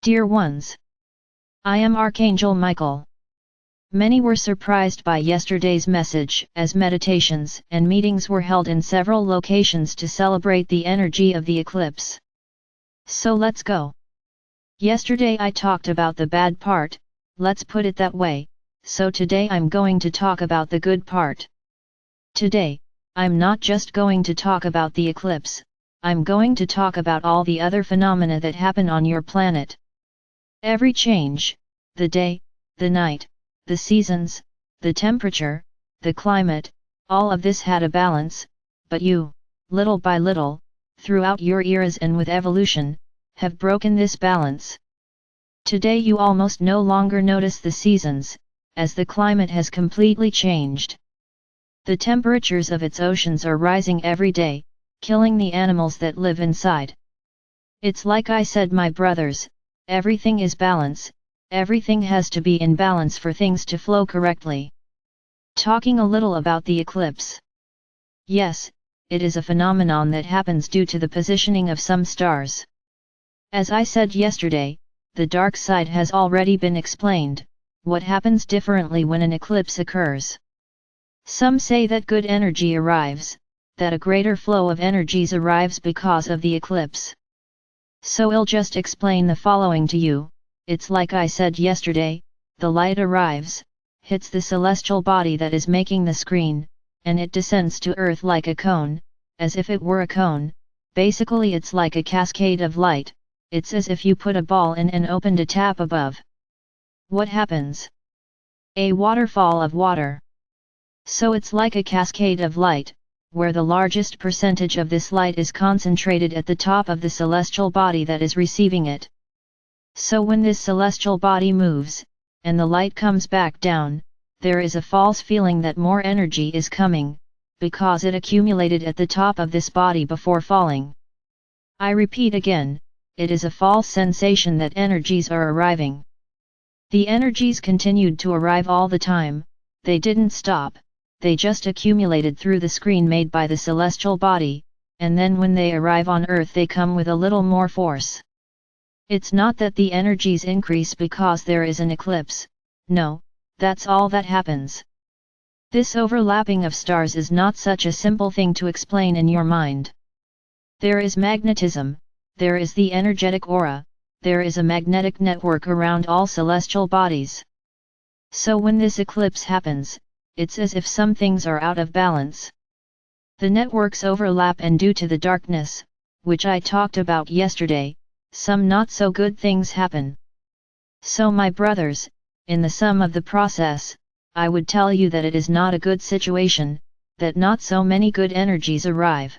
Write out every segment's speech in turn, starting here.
Dear ones, I am Archangel Michael. Many were surprised by yesterday's message, as meditations and meetings were held in several locations to celebrate the energy of the eclipse. So let's go. Yesterday I talked about the bad part, let's put it that way, so today I'm going to talk about the good part. Today, I'm not just going to talk about the eclipse, I'm going to talk about all the other phenomena that happen on your planet. Every change, the day, the night, the seasons, the temperature, the climate, all of this had a balance, but you, little by little, throughout your eras and with evolution, have broken this balance. Today you almost no longer notice the seasons, as the climate has completely changed. The temperatures of its oceans are rising every day, killing the animals that live inside. It's like I said, my brothers, everything is balance, everything has to be in balance for things to flow correctly. Talking a little about the eclipse. Yes, it is a phenomenon that happens due to the positioning of some stars. As I said yesterday, the dark side has already been explained, what happens differently when an eclipse occurs. Some say that good energy arrives, that a greater flow of energies arrives because of the eclipse. So I'll just explain the following to you. It's like I said yesterday, the light arrives, hits the celestial body that is making the screen, and it descends to Earth like a cone, as if it were a cone. Basically it's like a cascade of light, it's as if you put a ball in and opened a tap above. What happens? A waterfall of water. So it's like a cascade of light, where the largest percentage of this light is concentrated at the top of the celestial body that is receiving it. So when this celestial body moves, and the light comes back down, there is a false feeling that more energy is coming, because it accumulated at the top of this body before falling. I repeat again, it is a false sensation that energies are arriving. The energies continued to arrive all the time, they didn't stop. They just accumulated through the screen made by the celestial body, and then when they arrive on Earth they come with a little more force. It's not that the energies increase because there is an eclipse, no, that's all that happens. This overlapping of stars is not such a simple thing to explain in your mind. There is magnetism, there is the energetic aura, there is a magnetic network around all celestial bodies. So when this eclipse happens, it's as if some things are out of balance. The networks overlap, and due to the darkness, which I talked about yesterday, some not so good things happen. So my brothers, in the sum of the process, I would tell you that it is not a good situation, that not so many good energies arrive.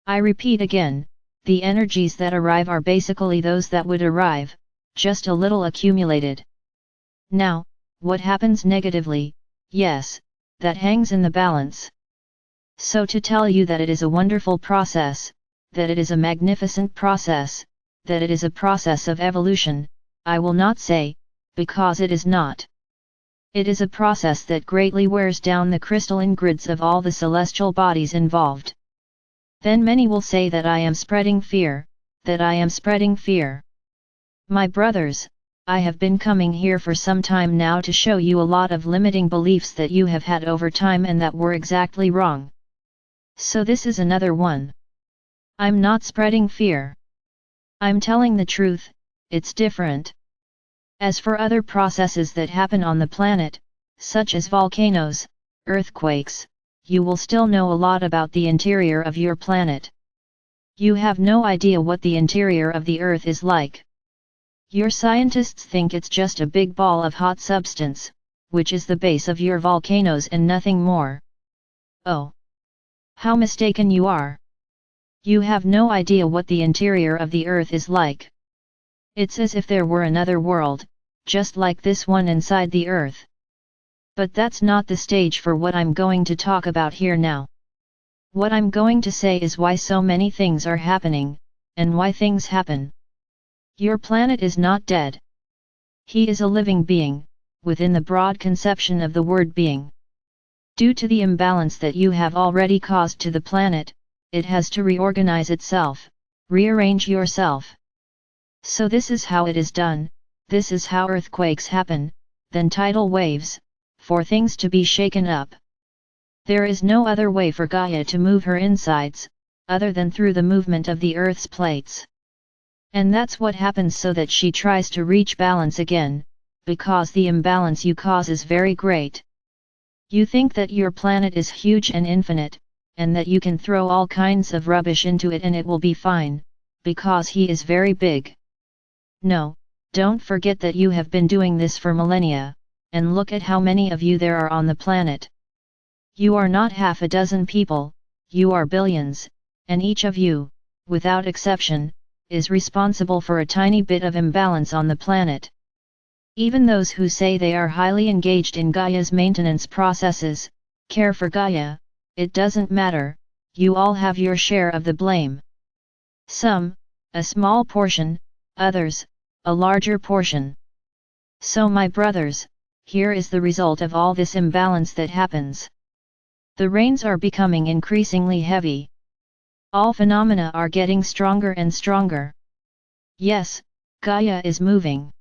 I repeat again, the energies that arrive are basically those that would arrive, just a little accumulated. Now, what happens negatively? Yes, that hangs in the balance. So to tell you that it is a wonderful process, that it is a magnificent process, that it is a process of evolution, I will not say, because it is not. It is a process that greatly wears down the crystalline grids of all the celestial bodies involved. Then many will say that I am spreading fear, that I am spreading fear. My brothers, I have been coming here for some time now to show you a lot of limiting beliefs that you have had over time and that were exactly wrong. So this is another one. I'm not spreading fear. I'm telling the truth, it's different. As for other processes that happen on the planet, such as volcanoes, earthquakes, you will still know a lot about the interior of your planet. You have no idea what the interior of the Earth is like. Your scientists think it's just a big ball of hot substance, which is the base of your volcanoes and nothing more. Oh! How mistaken you are! You have no idea what the interior of the Earth is like. It's as if there were another world, just like this one inside the Earth. But that's not the stage for what I'm going to talk about here now. What I'm going to say is why so many things are happening, and why things happen. Your planet is not dead. He is a living being, within the broad conception of the word being. Due to the imbalance that you have already caused to the planet, it has to reorganize itself, rearrange yourself. So this is how it is done, this is how earthquakes happen, then tidal waves, for things to be shaken up. There is no other way for Gaia to move her insides, other than through the movement of the Earth's plates. And that's what happens, so that she tries to reach balance again, because the imbalance you cause is very great. You think that your planet is huge and infinite, and that you can throw all kinds of rubbish into it and it will be fine, because he is very big. No, don't forget that you have been doing this for millennia, and look at how many of you there are on the planet. You are not half a dozen people, you are billions, and each of you, without exception, is responsible for a tiny bit of imbalance on the planet. Even those who say they are highly engaged in Gaia's maintenance processes, care for Gaia, it doesn't matter, you all have your share of the blame. Some, a small portion, others, a larger portion. So my brothers, here is the result of all this imbalance that happens. The rains are becoming increasingly heavy. All phenomena are getting stronger and stronger. Yes, Gaia is moving.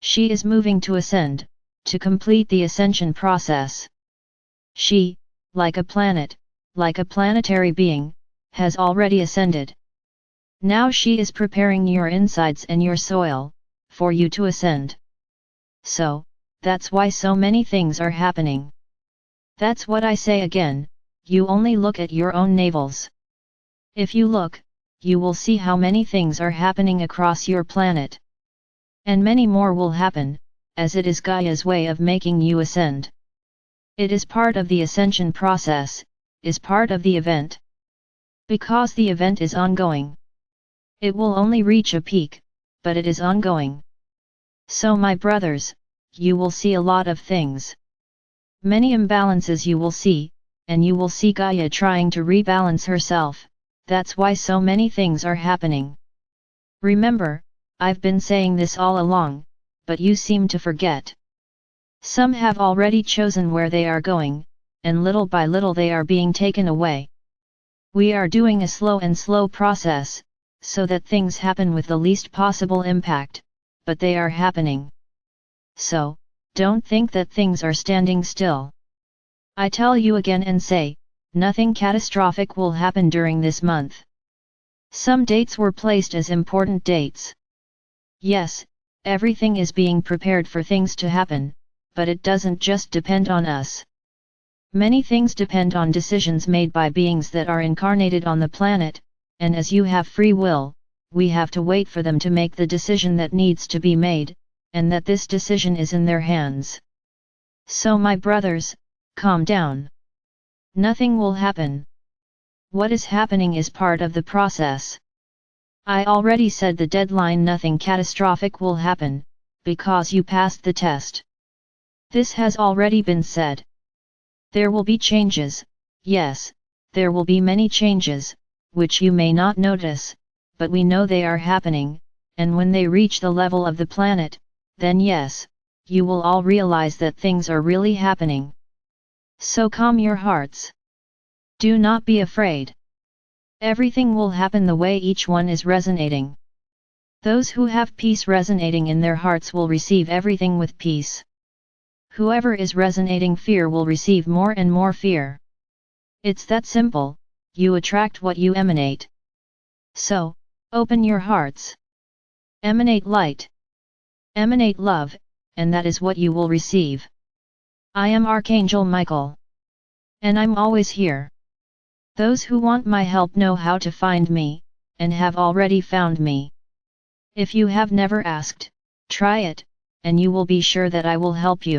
She is moving to ascend, to complete the ascension process. She, like a planet, like a planetary being, has already ascended. Now she is preparing your insides and your soil, for you to ascend. So, that's why so many things are happening. That's what I say again, you only look at your own navels. If you look, you will see how many things are happening across your planet. And many more will happen, as it is Gaia's way of making you ascend. It is part of the ascension process, is part of the event. Because the event is ongoing. It will only reach a peak, but it is ongoing. So my brothers, you will see a lot of things. Many imbalances you will see, and you will see Gaia trying to rebalance herself, that's why so many things are happening. Remember, I've been saying this all along, but you seem to forget. Some have already chosen where they are going, and little by little they are being taken away. We are doing a slow process, so that things happen with the least possible impact, but they are happening. So, don't think that things are standing still. I tell you again and say, nothing catastrophic will happen during this month. Some dates were placed as important dates. Yes, everything is being prepared for things to happen, but it doesn't just depend on us. Many things depend on decisions made by beings that are incarnated on the planet, and as you have free will, we have to wait for them to make the decision that needs to be made, and that this decision is in their hands. So my brothers, calm down. Nothing will happen. What is happening is part of the process. I already said the deadline, nothing catastrophic will happen, because you passed the test. This has already been said. There will be changes, yes, there will be many changes, which you may not notice, but we know they are happening, and when they reach the level of the planet, then yes, you will all realize that things are really happening. So calm your hearts. Do not be afraid. Everything will happen the way each one is resonating. Those who have peace resonating in their hearts will receive everything with peace. Whoever is resonating fear will receive more and more fear. It's that simple, you attract what you emanate. So, open your hearts. Emanate light. Emanate love, and that is what you will receive. I am Archangel Michael. And I'm always here. Those who want my help know how to find me, and have already found me. If you have never asked, try it, and you will be sure that I will help you.